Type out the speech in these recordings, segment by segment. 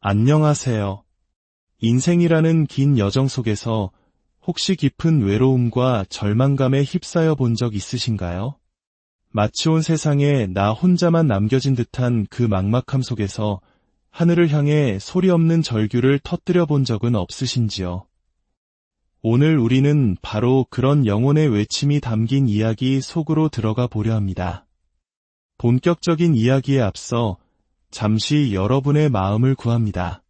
안녕하세요. 인생이라는 긴 여정 속에서 혹시 깊은 외로움과 절망감에 휩싸여 본 적 있으신가요? 마치 온 세상에 나 혼자만 남겨진 듯한 그 막막함 속에서 하늘을 향해 소리 없는 절규를 터뜨려 본 적은 없으신지요? 오늘 우리는 바로 그런 영혼의 외침이 담긴 이야기 속으로 들어가 보려 합니다. 본격적인 이야기에 앞서 잠시 여러분의 마음을 구합니다.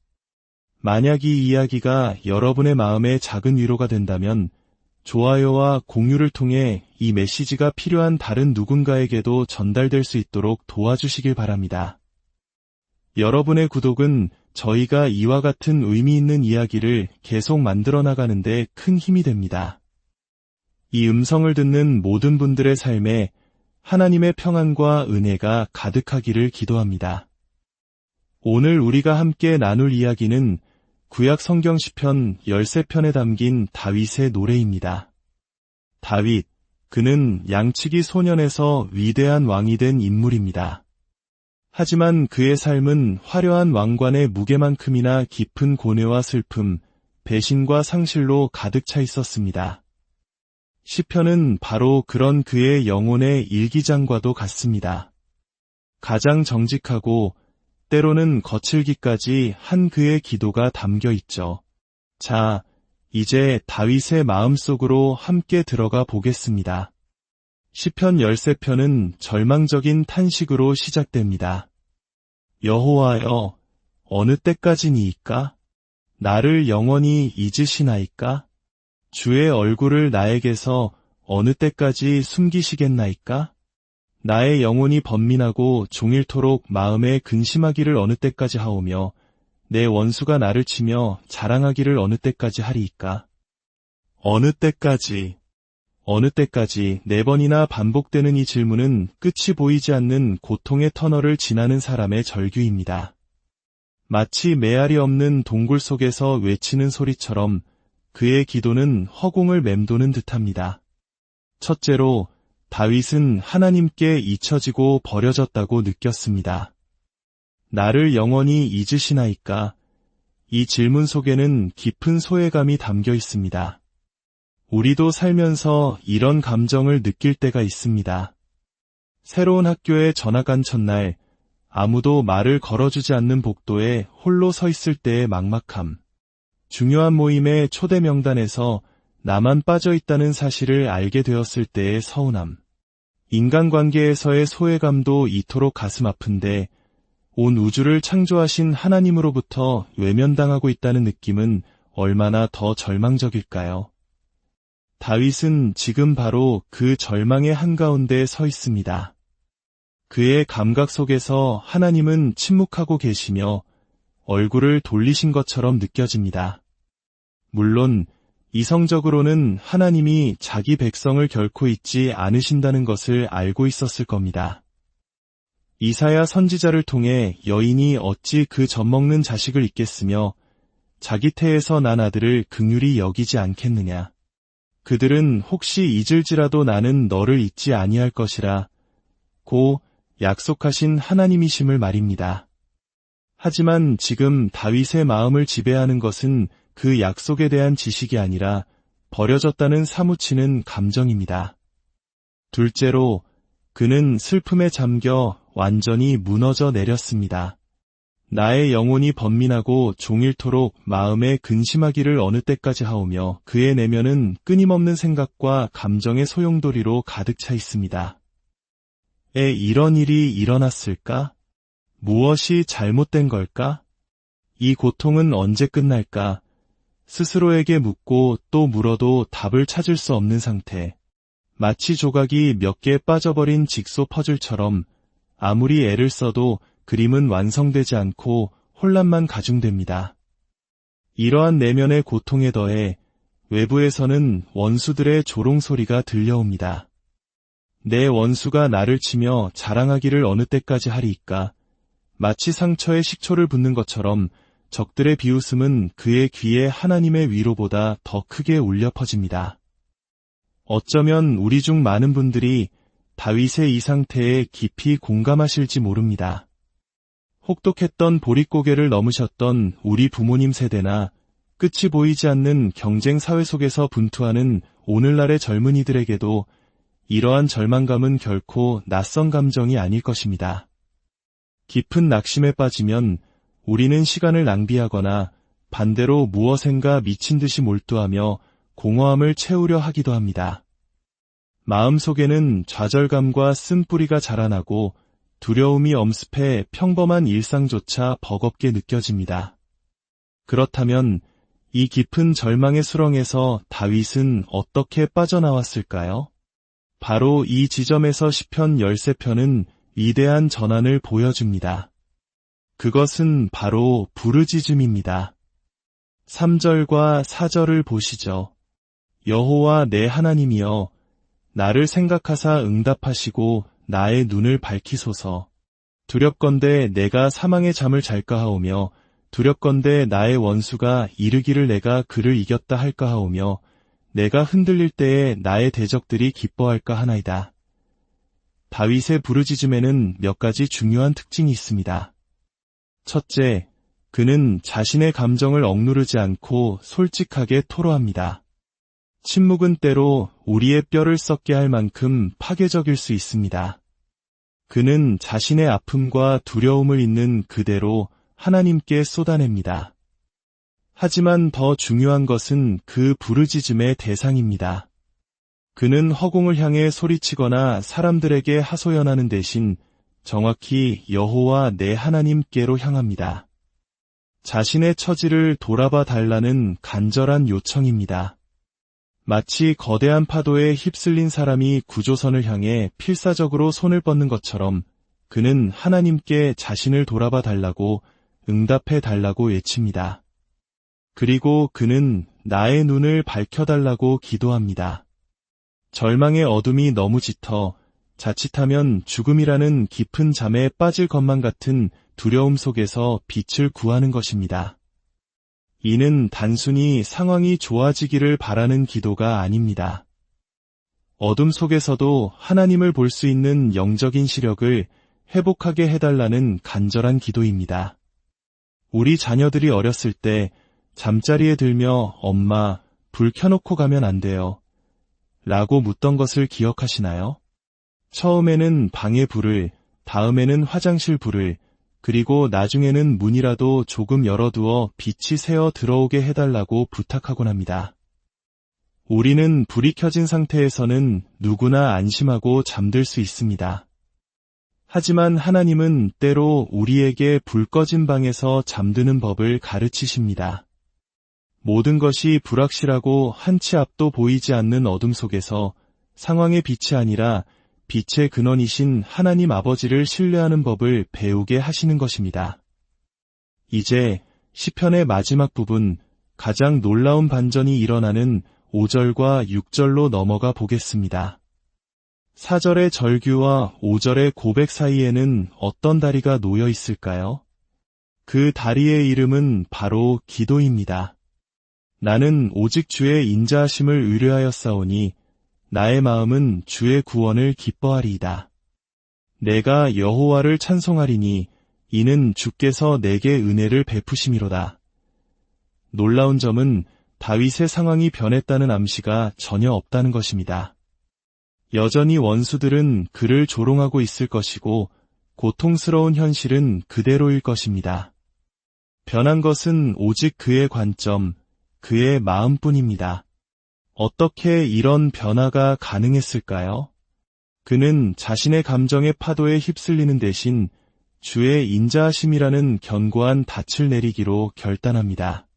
만약 이 이야기가 여러분의 마음에 작은 위로가 된다면 좋아요와 공유를 통해 이 메시지가 필요한 다른 누군가에게도 전달될 수 있도록 도와주시길 바랍니다. 여러분의 구독은 저희가 이와 같은 의미 있는 이야기를 계속 만들어 나가는데 큰 힘이 됩니다. 이 음성을 듣는 모든 분들의 삶에 하나님의 평안과 은혜가 가득하기를 기도합니다. 오늘 우리가 함께 나눌 이야기는 구약 성경 시편 13편에 담긴 다윗의 노래입니다. 다윗, 그는 양치기 소년에서 위대한 왕이 된 인물입니다. 하지만 그의 삶은 화려한 왕관의 무게만큼이나 깊은 고뇌와 슬픔, 배신과 상실로 가득 차 있었습니다. 시편은 바로 그런 그의 영혼의 일기장과도 같습니다. 가장 정직하고 때로는 거칠기까지 한 그의 기도가 담겨 있죠. 자, 이제 다윗의 마음속으로 함께 들어가 보겠습니다. 시편 13편은 절망적인 탄식으로 시작됩니다. 여호와여, 어느 때까지니이까? 나를 영원히 잊으시나이까? 주의 얼굴을 나에게서 어느 때까지 숨기시겠나이까? 나의 영혼이 번민하고 종일토록 마음에 근심하기를 어느 때까지 하오며 내 원수가 나를 치며 자랑하기를 어느 때까지 하리이까? 어느 때까지 4번이나 반복되는 이 질문은 끝이 보이지 않는 고통의 터널을 지나는 사람의 절규입니다. 마치 메아리 없는 동굴 속에서 외치는 소리처럼 그의 기도는 허공을 맴도는 듯합니다. 첫째로 다윗은 하나님께 잊혀지고 버려졌다고 느꼈습니다. 나를 영원히 잊으시나이까? 이 질문 속에는 깊은 소외감이 담겨 있습니다. 우리도 살면서 이런 감정을 느낄 때가 있습니다. 새로운 학교에 전학 간 첫날, 아무도 말을 걸어주지 않는 복도에 홀로 서 있을 때의 막막함, 중요한 모임의 초대 명단에서 나만 빠져 있다는 사실을 알게 되었을 때의 서운함, 인간관계에서의 소외감도 이토록 가슴 아픈데 온 우주를 창조하신 하나님으로부터 외면당하고 있다는 느낌은 얼마나 더 절망적일까요? 다윗은 지금 바로 그 절망의 한가운데 서 있습니다. 그의 감각 속에서 하나님은 침묵하고 계시며 얼굴을 돌리신 것처럼 느껴집니다. 물론 이성적으로는 하나님이 자기 백성을 결코 잊지 않으신다는 것을 알고 있었을 겁니다. 이사야 선지자를 통해 여인이 어찌 그 젖먹는 자식을 잊겠으며 자기 태에서 난 아들을 긍휼히 여기지 않겠느냐. 그들은 혹시 잊을지라도 나는 너를 잊지 아니할 것이라 고 약속하신 하나님이심을 말입니다. 하지만 지금 다윗의 마음을 지배하는 것은 그 약속에 대한 지식이 아니라 버려졌다는 사무치는 감정입니다. 둘째로 그는 슬픔에 잠겨 완전히 무너져 내렸습니다. 나의 영혼이 번민하고 종일토록 마음에 근심하기를 어느 때까지 하오며 그의 내면은 끊임없는 생각과 감정의 소용돌이로 가득 차 있습니다. 이런 일이 일어났을까? 무엇이 잘못된 걸까? 이 고통은 언제 끝날까? 스스로에게 묻고 또 물어도 답을 찾을 수 없는 상태. 마치 조각이 몇 개 빠져버린 직소 퍼즐처럼 아무리 애를 써도 그림은 완성되지 않고 혼란만 가중됩니다. 이러한 내면의 고통에 더해 외부에서는 원수들의 조롱소리가 들려옵니다. 내 원수가 나를 치며 자랑하기를 어느 때까지 하리이까? 마치 상처에 식초를 붓는 것처럼 적들의 비웃음은 그의 귀에 하나님의 위로보다 더 크게 울려 퍼집니다. 어쩌면 우리 중 많은 분들이 다윗의 이 상태에 깊이 공감하실지 모릅니다. 혹독했던 보릿고개를 넘으셨던 우리 부모님 세대나 끝이 보이지 않는 경쟁 사회 속에서 분투하는 오늘날의 젊은이들에게도 이러한 절망감은 결코 낯선 감정이 아닐 것입니다. 깊은 낙심에 빠지면 우리는 시간을 낭비하거나 반대로 무엇인가 미친 듯이 몰두하며 공허함을 채우려 하기도 합니다. 마음속에는 좌절감과 쓴뿌리가 자라나고 두려움이 엄습해 평범한 일상조차 버겁게 느껴집니다. 그렇다면 이 깊은 절망의 수렁에서 다윗은 어떻게 빠져나왔을까요? 바로 이 지점에서 시편 13편은 위대한 전환을 보여줍니다. 그것은 바로 부르짖음입니다. 3절과 4절을 보시죠. 여호와 내 하나님이여 나를 생각하사 응답하시고 나의 눈을 밝히소서. 두렵건대 내가 사망의 잠을 잘까 하오며 두렵건대 나의 원수가 이르기를 내가 그를 이겼다 할까 하오며 내가 흔들릴 때에 나의 대적들이 기뻐할까 하나이다. 다윗의 부르짖음에는 몇 가지 중요한 특징이 있습니다. 첫째, 그는 자신의 감정을 억누르지 않고 솔직하게 토로합니다. 침묵은 때로 우리의 뼈를 썩게 할 만큼 파괴적일 수 있습니다. 그는 자신의 아픔과 두려움을 있는 그대로 하나님께 쏟아냅니다. 하지만 더 중요한 것은 그 부르짖음의 대상입니다. 그는 허공을 향해 소리치거나 사람들에게 하소연하는 대신 정확히 여호와 내 하나님께로 향합니다. 자신의 처지를 돌아봐 달라는 간절한 요청입니다. 마치 거대한 파도에 휩쓸린 사람이 구조선을 향해 필사적으로 손을 뻗는 것처럼 그는 하나님께 자신을 돌아봐 달라고 응답해 달라고 외칩니다. 그리고 그는 나의 눈을 밝혀달라고 기도합니다. 절망의 어둠이 너무 짙어 자칫하면 죽음이라는 깊은 잠에 빠질 것만 같은 두려움 속에서 빛을 구하는 것입니다. 이는 단순히 상황이 좋아지기를 바라는 기도가 아닙니다. 어둠 속에서도 하나님을 볼 수 있는 영적인 시력을 회복하게 해달라는 간절한 기도입니다. 우리 자녀들이 어렸을 때 잠자리에 들며 엄마, 불 켜놓고 가면 안 돼요. 라고 묻던 것을 기억하시나요? 처음에는 방의 불을, 다음에는 화장실 불을, 그리고 나중에는 문이라도 조금 열어두어 빛이 새어 들어오게 해달라고 부탁하곤 합니다. 우리는 불이 켜진 상태에서는 누구나 안심하고 잠들 수 있습니다. 하지만 하나님은 때로 우리에게 불 꺼진 방에서 잠드는 법을 가르치십니다. 모든 것이 불확실하고 한치 앞도 보이지 않는 어둠 속에서 상황의 빛이 아니라 빛의 근원이신 하나님 아버지를 신뢰하는 법을 배우게 하시는 것입니다. 이제 시편의 마지막 부분, 가장 놀라운 반전이 일어나는 5절과 6절로 넘어가 보겠습니다. 4절의 절규와 5절의 고백 사이에는 어떤 다리가 놓여 있을까요? 그 다리의 이름은 바로 기도입니다. 나는 오직 주의 인자하심을 의뢰하였사오니 나의 마음은 주의 구원을 기뻐하리이다. 내가 여호와를 찬송하리니 이는 주께서 내게 은혜를 베푸심이로다. 놀라운 점은 다윗의 상황이 변했다는 암시가 전혀 없다는 것입니다. 여전히 원수들은 그를 조롱하고 있을 것이고 고통스러운 현실은 그대로일 것입니다. 변한 것은 오직 그의 관점, 그의 마음뿐입니다. 어떻게 이런 변화가 가능했을까요? 그는 자신의 감정의 파도에 휩쓸리는 대신 주의 인자하심이라는 견고한 닻을 내리기로 결단합니다.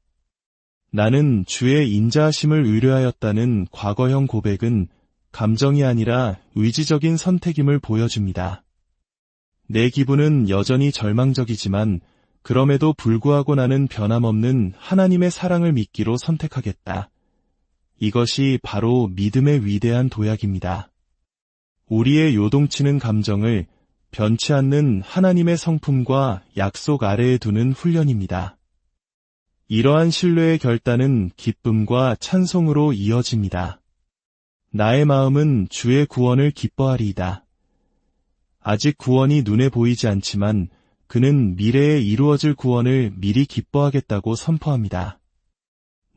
나는 주의 인자하심을 의뢰하였다는 과거형 고백은 감정이 아니라 의지적인 선택임을 보여줍니다. 내 기분은 여전히 절망적이지만 그럼에도 불구하고 나는 변함없는 하나님의 사랑을 믿기로 선택하겠다. 이것이 바로 믿음의 위대한 도약입니다. 우리의 요동치는 감정을 변치 않는 하나님의 성품과 약속 아래에 두는 훈련입니다. 이러한 신뢰의 결단은 기쁨과 찬송으로 이어집니다. 나의 마음은 주의 구원을 기뻐하리이다. 아직 구원이 눈에 보이지 않지만 그는 미래에 이루어질 구원을 미리 기뻐하겠다고 선포합니다.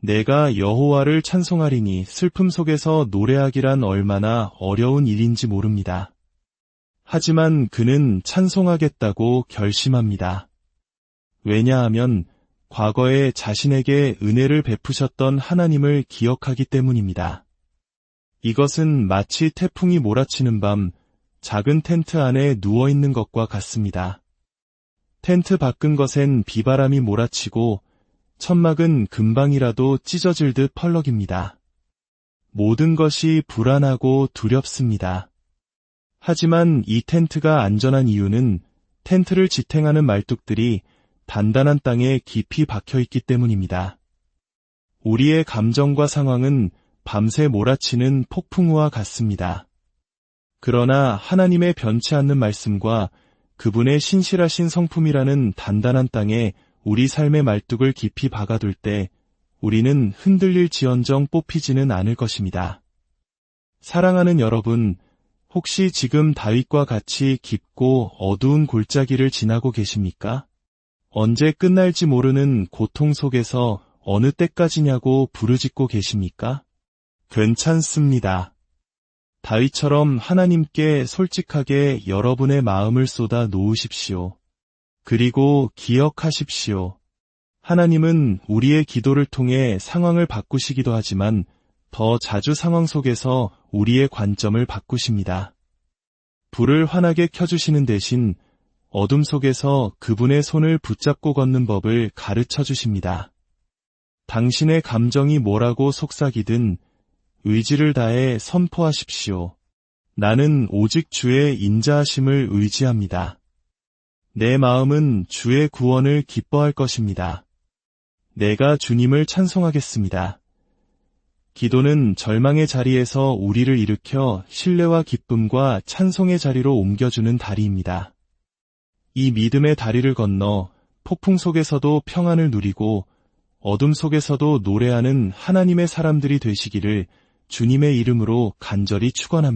내가 여호와를 찬송하리니 슬픔 속에서 노래하기란 얼마나 어려운 일인지 모릅니다. 하지만 그는 찬송하겠다고 결심합니다. 왜냐하면 과거에 자신에게 은혜를 베푸셨던 하나님을 기억하기 때문입니다. 이것은 마치 태풍이 몰아치는 밤 작은 텐트 안에 누워있는 것과 같습니다. 텐트 밖은 것엔 비바람이 몰아치고 천막은 금방이라도 찢어질 듯 펄럭입니다. 모든 것이 불안하고 두렵습니다. 하지만 이 텐트가 안전한 이유는 텐트를 지탱하는 말뚝들이 단단한 땅에 깊이 박혀있기 때문입니다. 우리의 감정과 상황은 밤새 몰아치는 폭풍우와 같습니다. 그러나 하나님의 변치 않는 말씀과 그분의 신실하신 성품이라는 단단한 땅에 우리 삶의 말뚝을 깊이 박아둘 때 우리는 흔들릴지언정 뽑히지는 않을 것입니다. 사랑하는 여러분, 혹시 지금 다윗과 같이 깊고 어두운 골짜기를 지나고 계십니까? 언제 끝날지 모르는 고통 속에서 어느 때까지냐고 부르짖고 계십니까? 괜찮습니다. 다윗처럼 하나님께 솔직하게 여러분의 마음을 쏟아 놓으십시오. 그리고 기억하십시오. 하나님은 우리의 기도를 통해 상황을 바꾸시기도 하지만 더 자주 상황 속에서 우리의 관점을 바꾸십니다. 불을 환하게 켜주시는 대신 어둠 속에서 그분의 손을 붙잡고 걷는 법을 가르쳐 주십니다. 당신의 감정이 뭐라고 속삭이든 의지를 다해 선포하십시오. 나는 오직 주의 인자하심을 의지합니다. 내 마음은 주의 구원을 기뻐할 것입니다. 내가 주님을 찬송하겠습니다. 기도는 절망의 자리에서 우리를 일으켜 신뢰와 기쁨과 찬송의 자리로 옮겨주는 다리입니다. 이 믿음의 다리를 건너 폭풍 속에서도 평안을 누리고 어둠 속에서도 노래하는 하나님의 사람들이 되시기를 주님의 이름으로 간절히 축원합니다.